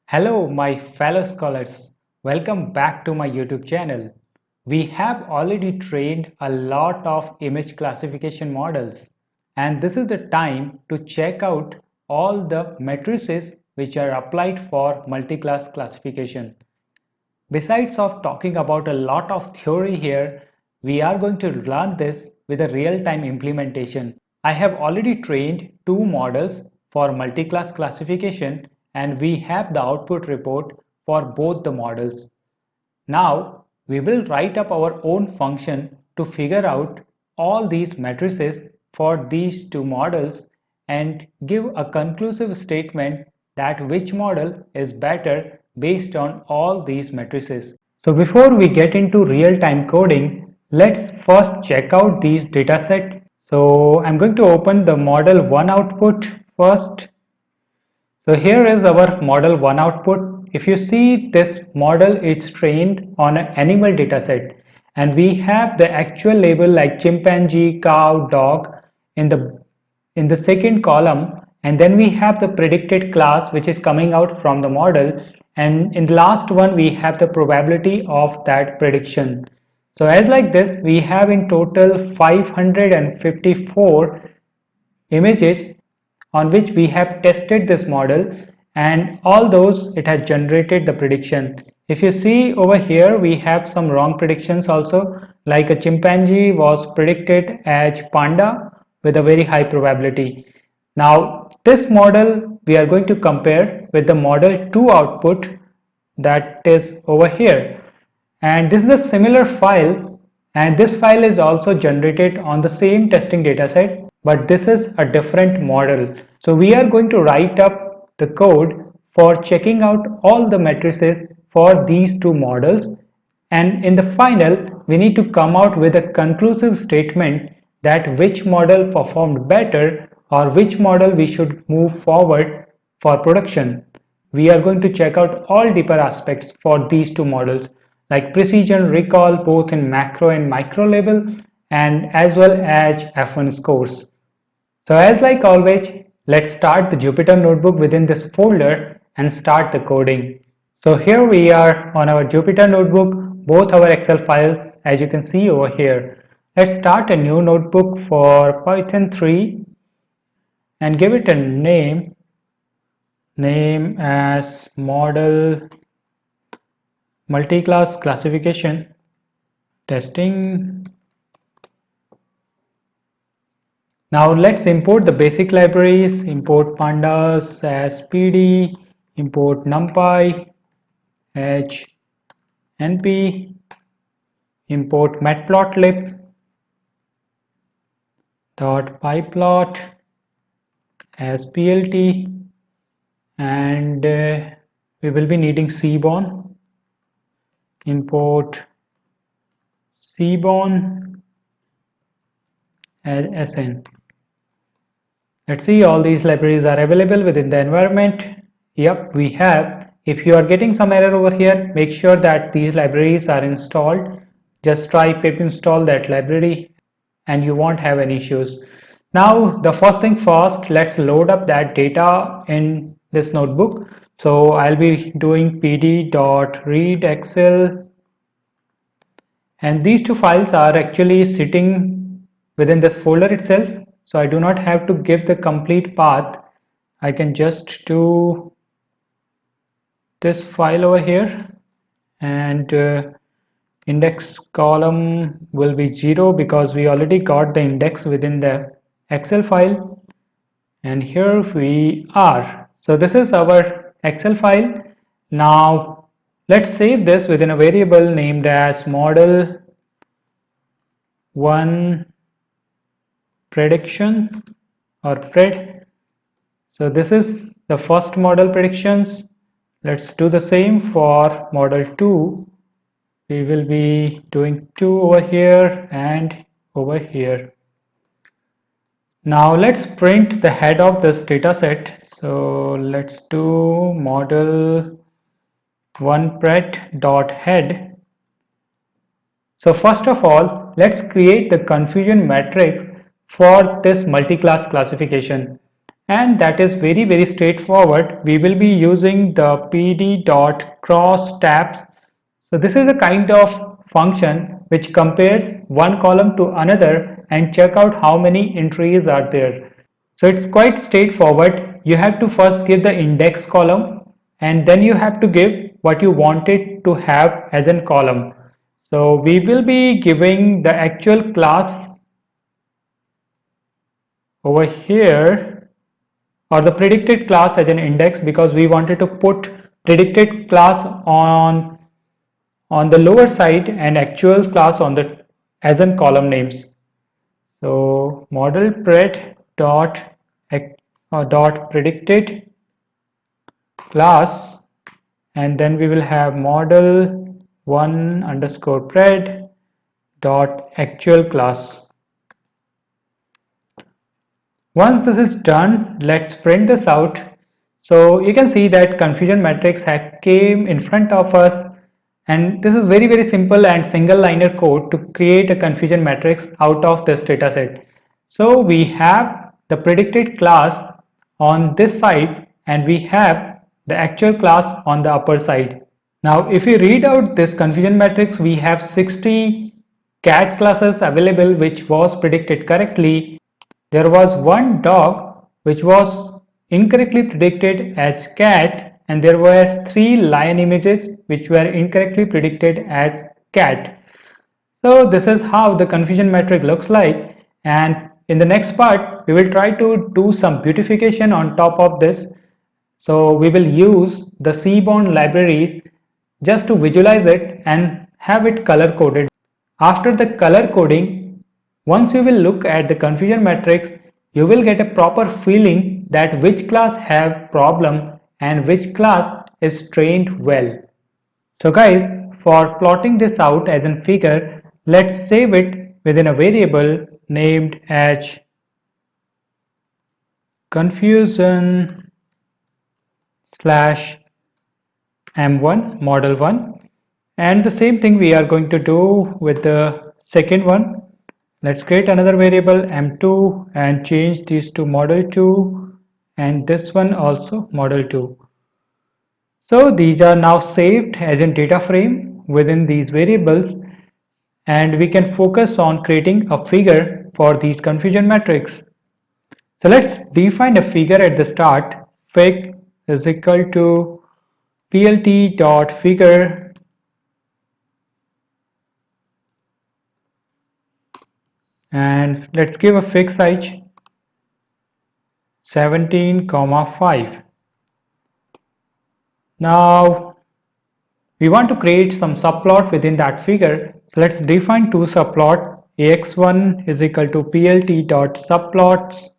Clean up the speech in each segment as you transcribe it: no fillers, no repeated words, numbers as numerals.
Hello, my fellow scholars. Welcome back to my YouTube channel. We have already trained a lot of image classification models, and this is the time to check out all the matrices which are applied for multi-class classification. Besides of talking about a lot of theory here, we are going to learn this with a real-time implementation. I have already trained two models for multi-class classification and we have the output report for both the models. Now we will write up our own function to figure out all these matrices for these two models and give a conclusive statement that which model is better based on all these matrices. So before we get into real-time coding, let's first check out these dataset. So I'm going to open the model 1 output first. So here is our model 1 output. If you see, this model is trained on an animal dataset and we have the actual label like chimpanzee, cow, dog in the second column, and then we have the predicted class which is coming out from the model, and in the last one we have the probability of that prediction. So as like this, we have in total 554 images on which we have tested this model, and all those it has generated the prediction. If you see over here, we have some wrong predictions also, like a chimpanzee was predicted as panda with a very high probability. Now this model we are going to compare with the model 2 output that is over here, and this is a similar file, and this file is also generated on the same testing dataset, but this is a different model. So we are going to write up the code for checking out all the matrices for these two models, and in the final we need to come out with a conclusive statement that which model performed better or which model we should move forward for production. We are going to check out all deeper aspects for these two models like precision, recall both in macro and micro level, and as well as F1 scores. So as like always, let's start the Jupyter notebook within this folder and start the coding. So here we are on our Jupyter notebook, both our Excel files as you can see over here. Let's start a new notebook for Python 3 and give it a name as model multi-class classification testing. Now let's import the basic libraries. Import pandas as pd, import numpy h np, import matplotlib dot pyplot as plt, and we will be needing seaborn. Import seaborn as sn. Let's see, all these libraries are available within the environment. Yep, we have. If you are getting some error over here, make sure that these libraries are installed. Just try pip install that library and you won't have any issues. Now the first thing first, let's load up that data in this notebook. So I'll be doing pd.read excel, and these two files are actually sitting within this folder itself, so I do not have to give the complete path. I can just do this file over here, and index column will be 0 because we already got the index within the Excel file, and here we are. So this is our Excel file. Now let's save this within a variable named as model 1 prediction or pred. So this is the first model predictions. Let's do the same for model 2. We will be doing 2 over here and over here. Now let's print the head of this data set. So let's do model 1 pred dot head. So first of all, let's create the confusion matrix for this multi-class classification. and that is very straightforward. We will be using the pd.crosstabs. So this is a kind of function which compares one column to another and check out how many entries are there. So it's quite straightforward. You have to first give the index column and then you have to give what you wanted to have as a column. So we will be giving the actual class over here, or the predicted class as an index, because we wanted to put predicted class on the lower side and actual class on the as in column names. So model pred dot predicted class, and then we will have model one underscore pred dot actual class. Once this is done, let's print this out. So you can see that confusion matrix had came in front of us, and this is very simple and single liner code to create a confusion matrix out of this dataset. So we have the predicted class on this side and we have the actual class on the upper side. Now if we read out this confusion matrix, we have 60 cat classes available which was predicted correctly. There was one dog which was incorrectly predicted as cat, and there were 3 lion images which were incorrectly predicted as cat. So this is how the confusion matrix looks like, and in the next part we will try to do some beautification on top of this. So we will use the Seaborn library just to visualize it and have it color coded. After the color coding, once you will look at the confusion matrix, you will get a proper feeling that which class have problem and which class is trained well. So guys, for plotting this out as a figure, let's save it within a variable named as confusion slash m1 model 1, and the same thing we are going to do with the second one. Let's create another variable m2 and change these to model 2 and this one also model 2. So these are now saved as in data frame within these variables, and we can focus on creating a figure for these confusion matrix. So let's define a figure at the start. Fig is equal to plt.figure, and let's give a fig size 17,5. Now we want to create some subplot within that figure. So let's define two subplot. Ax1 is equal to plt.subplots,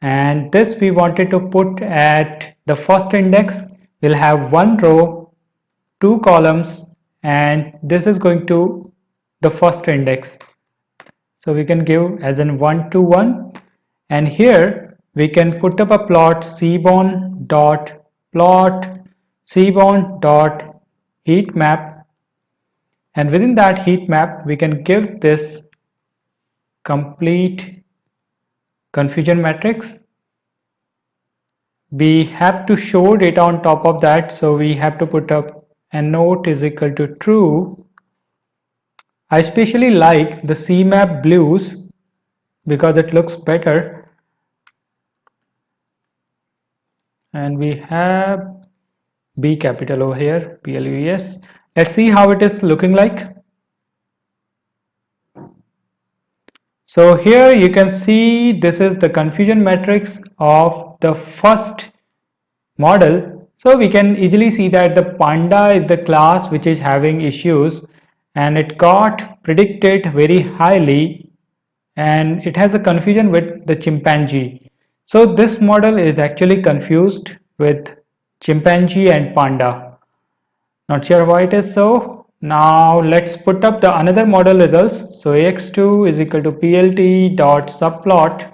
and this we wanted to put at the first index. We'll have one row, two columns, and this is going to the first index. So we can give as in 1 to 1, and here we can put up a plot seaborn dot plot seaborn dot heat map, and within that heat map we can give this complete confusion matrix. We have to show data on top of that, so we have to put up a note is equal to true. I especially like the CMap blues because it looks better, and we have B capital over here, PLUES. Let's see how it is looking like. So here you can see this is the confusion matrix of the first model. So we can easily see that the panda is the class which is having issues, and it got predicted very highly, and it has a confusion with the chimpanzee. So this model is actually confused with chimpanzee and panda. Not sure why it is so. Now let's put up the another model results. So ax2 is equal to plt dot subplot,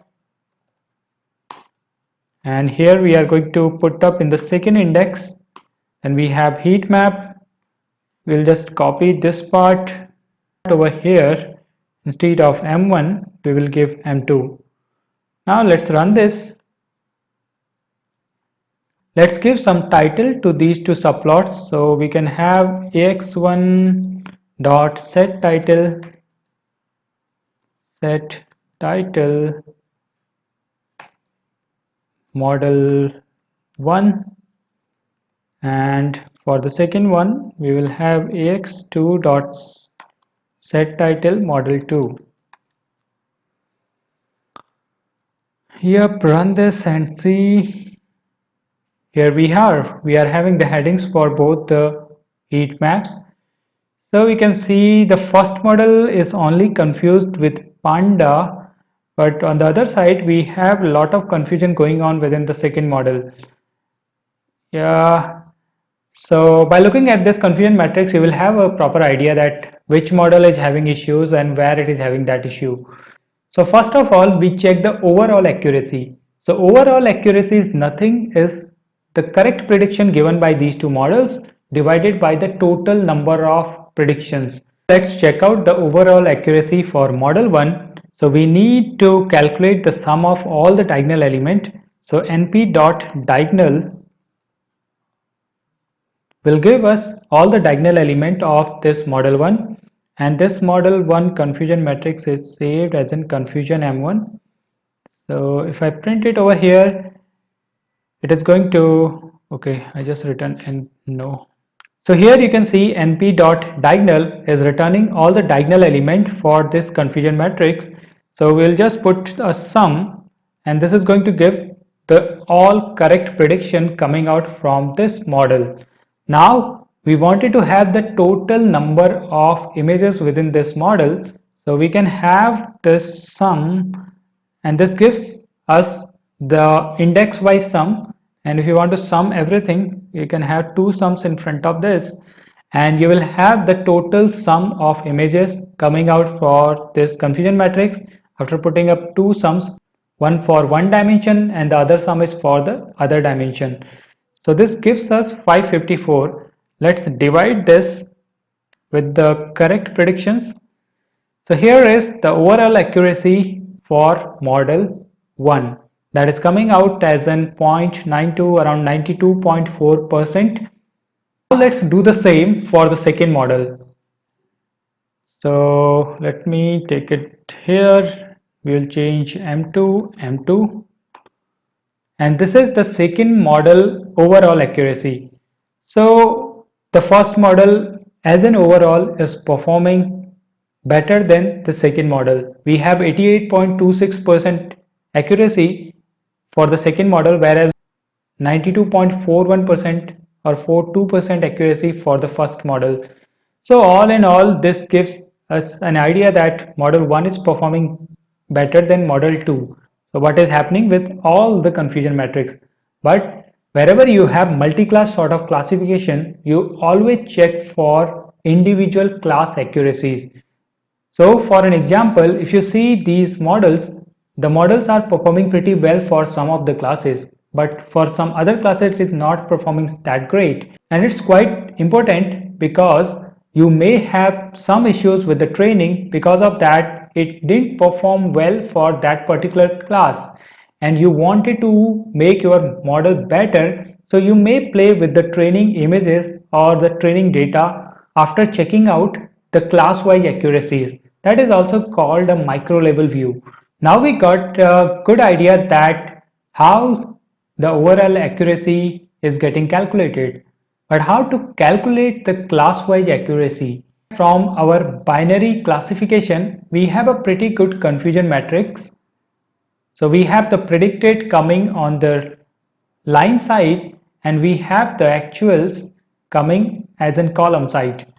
and here we are going to put up in the second index, and we have heat map. We'll just copy this part over here. Instead of m1 we will give m2. Now let's run this. Let's give some title to these two subplots. So we can have ax1 dot set title model 1, and for the second one we will have ax2 dot set title model 2. Yep, run this and see. Here we are having the headings for both the heat maps. So we can see the first model is only confused with panda, but on the other side we have a lot of confusion going on within the second model. Yeah, so by looking at this confusion matrix, you will have a proper idea that which model is having issues and where it is having that issue. So first of all, we check the overall accuracy. So overall accuracy is nothing is the correct prediction given by these two models divided by the total number of predictions. Let's check out the overall accuracy for model 1. So we need to calculate the sum of all the diagonal element. So np dot diagonal will give us all the diagonal element of this model 1, and this model 1 confusion matrix is saved as in confusion m1. So if I print it over here, it is going to, okay, I just written and no. So here you can see np dot diagonal is returning all the diagonal element for this confusion matrix. So we'll just put a sum, and this is going to give the all correct prediction coming out from this model. Now we wanted to have the total number of images within this model, so we can have this sum, and this gives us the index wise sum. And if you want to sum everything, you can have two sums in front of this, and you will have the total sum of images coming out for this confusion matrix after putting up two sums, one for one dimension and the other sum is for the other dimension. So this gives us 554. Let's divide this with the correct predictions. So here is the overall accuracy for model 1, that is coming out as an 0.92, around 92.4%. Now let's do the same for the second model. So let me take it here. We will change M2, and this is the second model overall accuracy. So the first model as an overall is performing better than the second model. We have 88.26% accuracy for the second model, whereas 92.41% or 42% accuracy for the first model. So all in all, this gives us an idea that model 1 is performing better than model 2. So what is happening with all the confusion metrics? But wherever you have multi-class sort of classification, you always check for individual class accuracies. So for an example, if you see these models, the models are performing pretty well for some of the classes, but for some other classes it is not performing that great. And it's quite important because you may have some issues with the training. Because of that, it didn't perform well for that particular class, and you wanted to make your model better. So you may play with the training images or the training data after checking out the class-wise accuracies. That is also called a micro-level view. Now we got a good idea that how the overall accuracy is getting calculated. But how to calculate the class-wise accuracy? From our binary classification, we have a pretty good confusion matrix. So we have the predicted coming on the line side, and we have the actuals coming as in column side.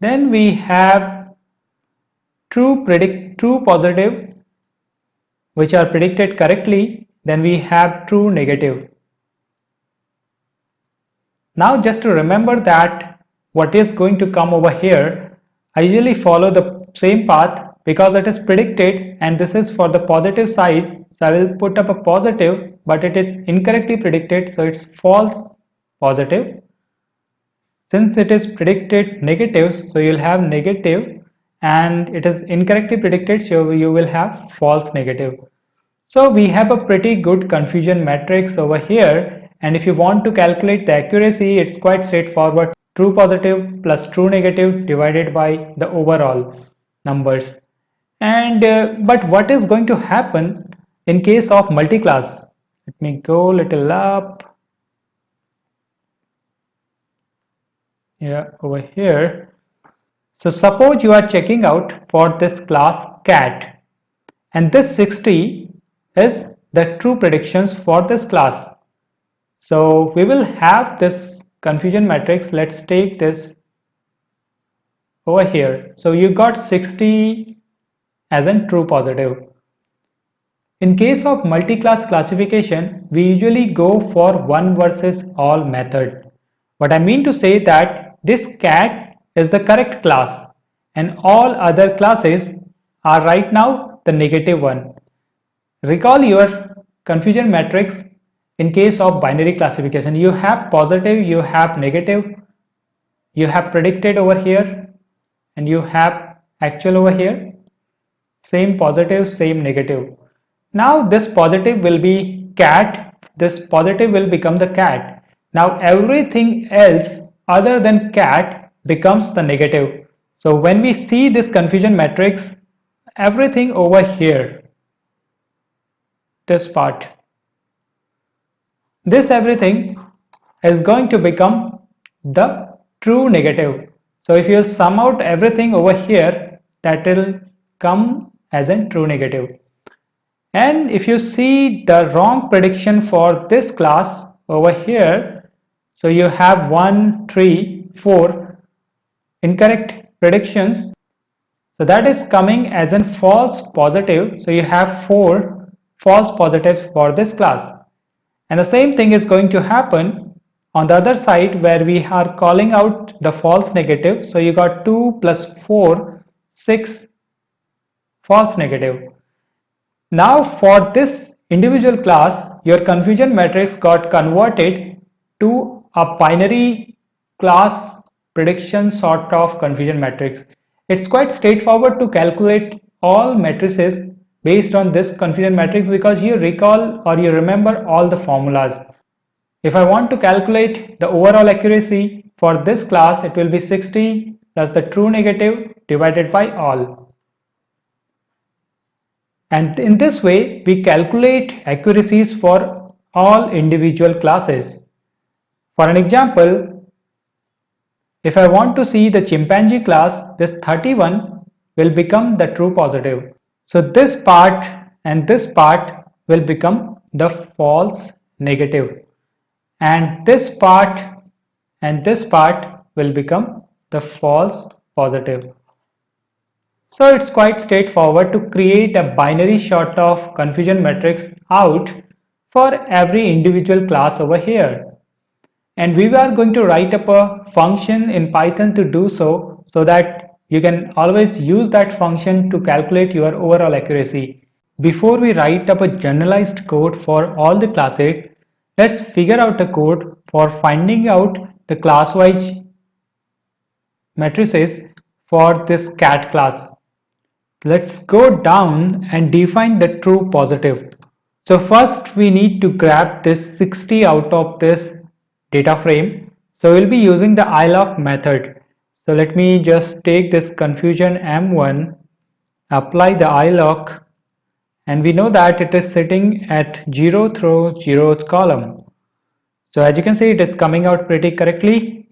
Then we have true positive, which are predicted correctly. Then we have true negative. Now just to remember that what is going to come over here, I usually follow the same path because it is predicted, and this is for the positive side. So I will put up a positive, but it is incorrectly predicted, so it's false positive. Since it is predicted negative, so you'll have negative, and it is incorrectly predicted, so you will have false negative. So we have a pretty good confusion matrix over here, and if you want to calculate the accuracy, it's quite straightforward. True positive plus true negative divided by the overall numbers. And but what is going to happen in case of multi-class? Let me go a little up. Yeah, over here. So suppose you are checking out for this class cat, and this 60 is the true predictions for this class. So we will have this confusion matrix. Let's take this over here. So you got 60 as in true positive. In case of multi-class classification, we usually go for one versus all method. What I mean to say that this cat is the correct class and all other classes are right now the negative one. Recall your confusion matrix in case of binary classification. You have positive, you have negative, you have predicted over here, and you have actual over here. Same positive, same negative. Now this positive will be cat, this positive will become the cat. Now everything else other than cat becomes the negative. So when we see this confusion matrix, everything over here, this part, this everything is going to become the true negative. So if you sum out everything over here, that will come as a true negative. And if you see the wrong prediction for this class over here, so you have 1, 3, 4 incorrect predictions. So that is coming as a false positive. So you have 4 false positives for this class. And the same thing is going to happen on the other side where we are calling out the false negative. So you got 2 plus 4, 6 false negative. Now for this individual class, your confusion matrix got converted to a binary class prediction sort of confusion matrix. It's quite straightforward to calculate all matrices based on this confusion matrix because you recall or you remember all the formulas. If I want to calculate the overall accuracy for this class, it will be 60 plus the true negative divided by all. And in this way, we calculate accuracies for all individual classes. For an example, if I want to see the chimpanzee class, this 31 will become the true positive. So this part and this part will become the false negative. And this part and this part will become the false positive. So it's quite straightforward to create a binary sort of confusion matrix out for every individual class over here. And we are going to write up a function in Python to do so that you can always use that function to calculate your overall accuracy. Before we write up a generalized code for all the classes, let's figure out a code for finding out the class-wise matrices for this cat class. Let's go down and define the true positive. So first we need to grab this 60 out of this data frame. So we'll be using the iloc method. So let me just take this confusion M1, apply the iloc, and we know that it is sitting at 0 through 0th column. So as you can see, it is coming out pretty correctly.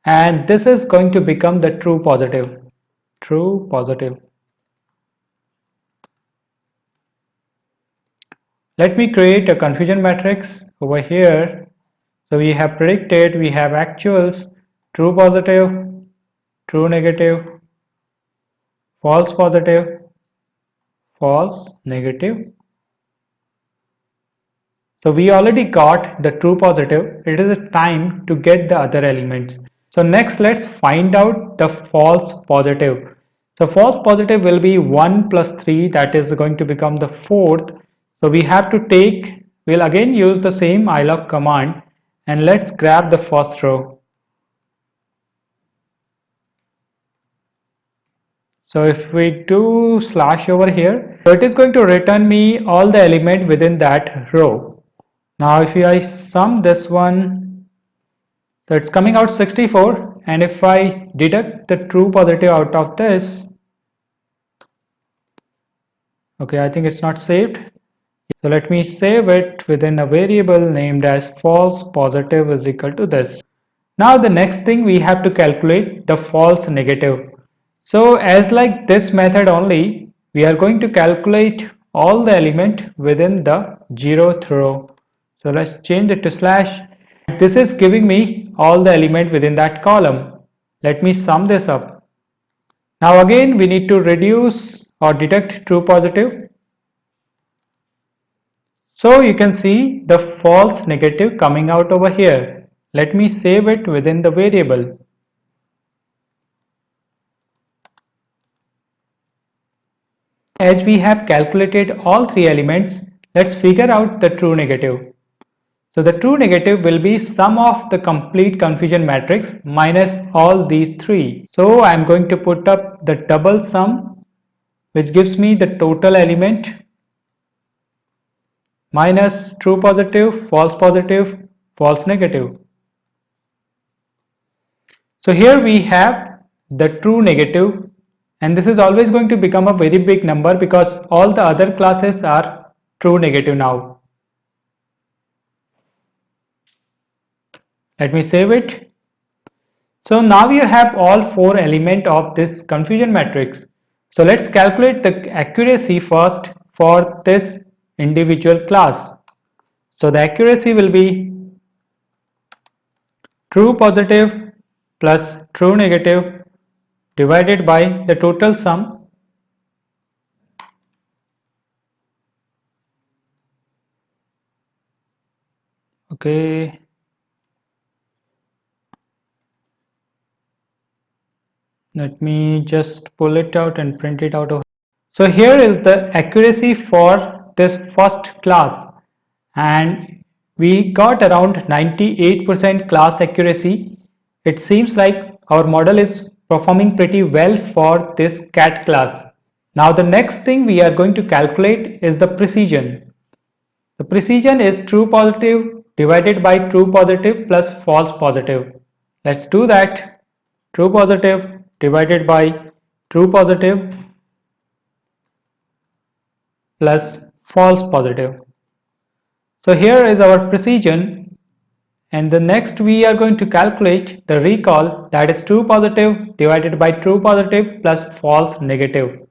And this is going to become the true positive. True positive. Let me create a confusion matrix over here. So we have predicted, we have actuals, true positive, true negative, false positive, false negative. So we already got the true positive. It is time to get the other elements. So next let's find out the false positive. So false positive will be 1 plus 3, that is going to become the fourth. So we have to take, we'll again use the same iloc command and let's grab the first row. So if we do slash over here, So it is going to return me all the element within that row. Now if I sum this one, so it's coming out 64, and if I deduct the true positive out of this, okay, I think it's not saved. So let me save it within a variable named as false positive is equal to this. Now the next thing we have to calculate the false negative. So as like this method only, we are going to calculate all the element within the 0th row. So let's change it to slash. This is giving me all the element within that column. Let me sum this up. Now again we need to reduce or deduct true positive. So you can see the false negative coming out over here. Let me save it within the variable. As we have calculated all three elements, let's figure out the true negative. So the true negative will be sum of the complete confusion matrix minus all these three. So I am going to put up the double sum, which gives me the total element minus true positive, false negative. So here we have the true negative, and this is always going to become a very big number because all the other classes are true negative now. Let me save it. So now you have all four elements of this confusion matrix. So let's calculate the accuracy first for this individual class. So the accuracy will be true positive plus true negative divided by the total sum. Okay. Let me just pull it out and print it out. So here is the accuracy for this first class, and we got around 98% class accuracy. It seems like our model is performing pretty well for this cat class. Now the next thing we are going to calculate is the precision. The precision is true positive divided by true positive plus false positive. Let's do that. True positive divided by true positive plus false positive. So here is our precision, and the next we are going to calculate the recall, that is true positive divided by true positive plus false negative.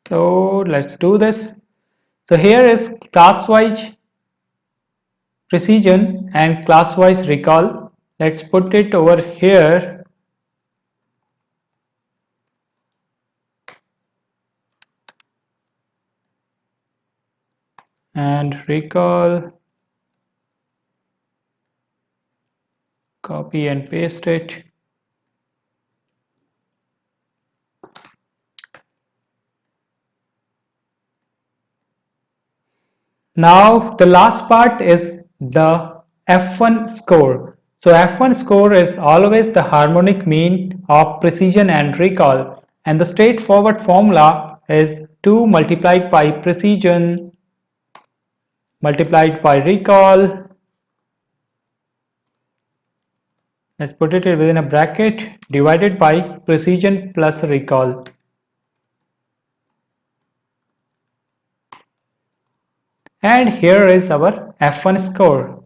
So let's do this. So here is class-wise precision and class-wise recall. Let's put it over here. And recall, copy and paste it. Now the last part is the F1 score. So F1 score is always the harmonic mean of precision and recall, and the straightforward formula is 2 multiplied by precision multiplied by recall. Let's put it within a bracket, divided by precision plus recall. And here is our F1 score.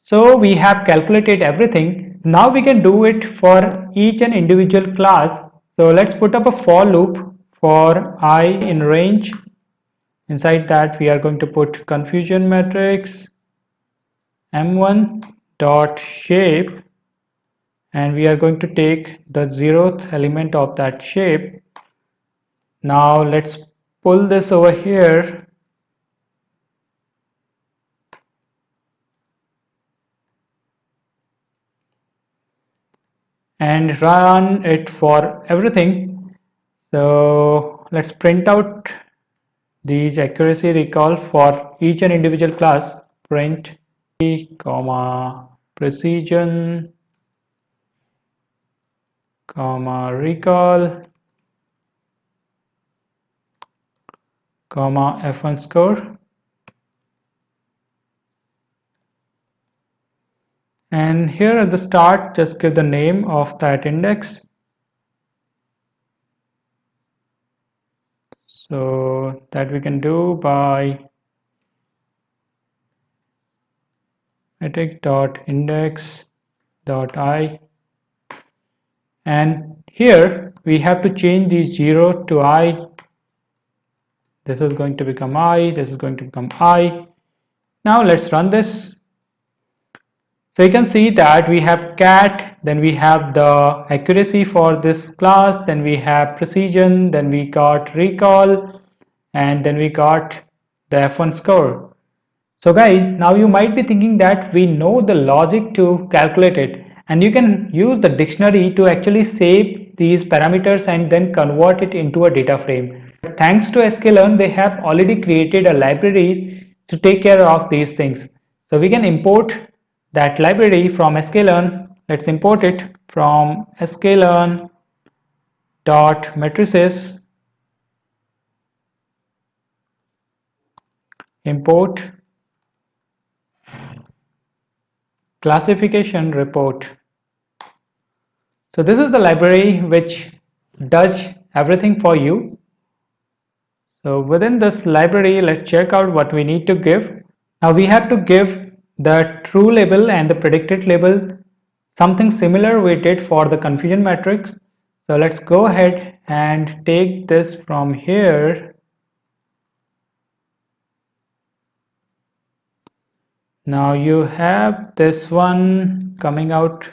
So we have calculated everything. Now we can do it for each and individual class. So let's put up a for loop for I in range. Inside that we are going to put confusion matrix m1 dot shape, and we are going to take the 0th element of that shape. Now let's pull this over here and run it for everything. So let's print out these accuracy recall for each and individual class. Print comma precision, comma recall, comma F1 score. And here at the start, just give the name of that index. So that we can do by metric.index.I, and here we have to change these 0 to I. This is going to become I, this is going to become I. Now let's run this. So you can see that we have cat, then we have the accuracy for this class, then we have precision, then we got recall, and then we got the F1 score. So guys, now you might be thinking that we know the logic to calculate it, and you can use the dictionary to actually save these parameters and then convert it into a data frame. Thanks to sklearn, they have already created a library to take care of these things. So we can import that library from sklearn. Let's import it from sklearn.matrices, import classification report. So this is the library which does everything for you. So within this library, let's check out what we need to give. Now we have to give the true label and the predicted label, something similar we did for the confusion matrix. So let's go ahead and take this from here. Now you have this one coming out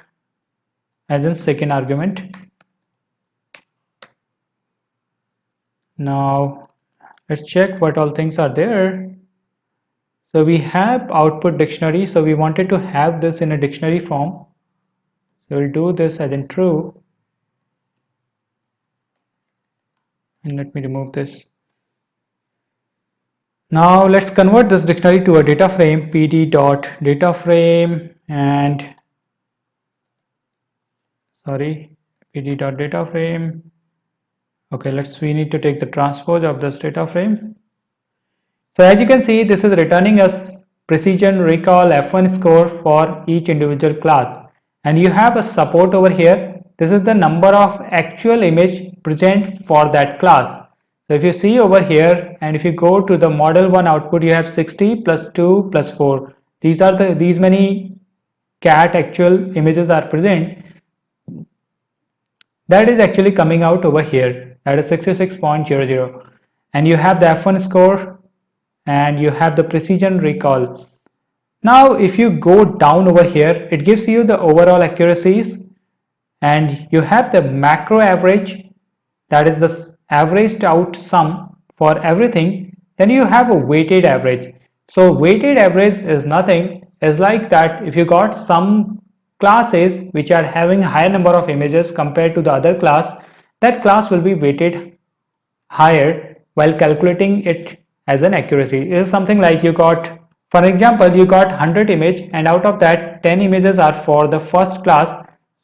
as a second argument. Now let's check what all things are there. So we have output dictionary, so we wanted to have this in a dictionary form. So we'll do this as in true. And let me remove this. Now let's convert this dictionary to a data frame, pd.dataframe, and pd.dataframe. Okay, we need to take the transpose of this data frame. So as you can see, this is returning us precision, recall, F1 score for each individual class. And you have a support over here. This is the number of actual image present for that class. So if you see over here, and if you go to the model 1 output, you have 60 plus 2 plus 4. These many cat actual images are present. That is actually coming out over here. That is 66.00. And you have the F1 score, and you have the precision recall. Now if you go down over here, it gives you the overall accuracies, and you have the macro average, that is the averaged out sum for everything. Then you have a weighted average. So weighted average is nothing, is like that if you got some classes which are having higher number of images compared to the other class, that class will be weighted higher while calculating it as an accuracy. It is something like you got, for example, you got 100 image, and out of that 10 images are for the first class.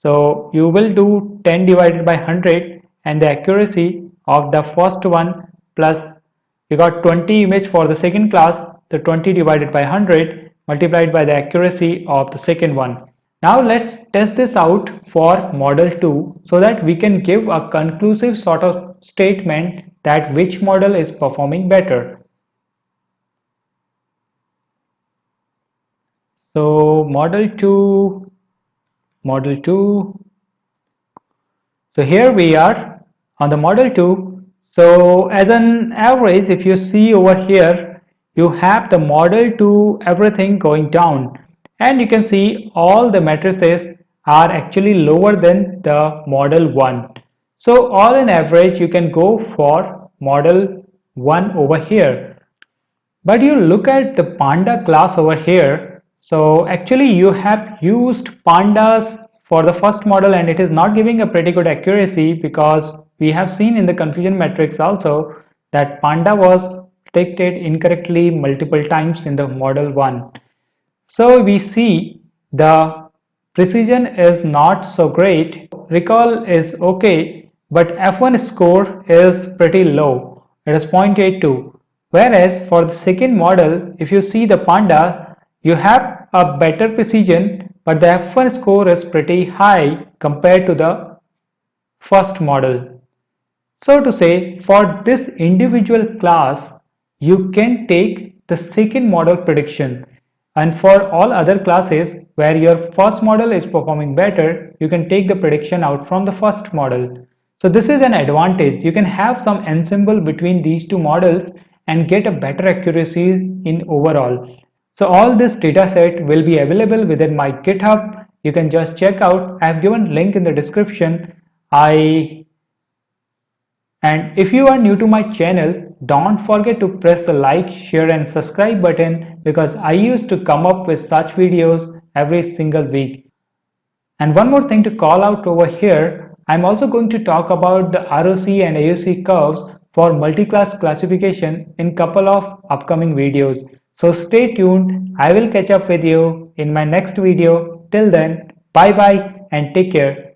So you will do 10 divided by 100, and the accuracy of the first one, plus you got 20 image for the second class, the 20 divided by 100 multiplied by the accuracy of the second one. Now let's test this out for model 2 so that we can give a conclusive sort of statement that which model is performing better. So model 2. So here we are on the model 2. So as an average, if you see over here, you have the model 2 everything going down, and you can see all the matrices are actually lower than the model 1. So all in average, you can go for model 1 over here. But you look at the panda class over here. So actually you have used pandas for the first model, and it is not giving a pretty good accuracy, because we have seen in the confusion matrix also that panda was predicted incorrectly multiple times in the model 1. So we see the Precision is not so great. Recall is okay, but F1 score is pretty low. It is 0.82. Whereas for the second model, if you see the Panda, you have a better precision, but the F1 score is pretty high compared to the first model. So to say, for this individual class, you can take the second model prediction, and for all other classes where your first model is performing better, you can take the prediction out from the first model. So this is an advantage. You can have some ensemble between these two models and get a better accuracy in overall. So all this data set will be available within my GitHub. You can just check out. I have given link in the description. I And if you are new to my channel, don't forget to press the like, share and subscribe button because I used to come up with such videos every single week. And one more thing to call out over here, I'm also going to talk about the ROC and AUC curves for multi-class classification in couple of upcoming videos. So stay tuned. I will catch up with you in my next video. Till then, bye bye and take care.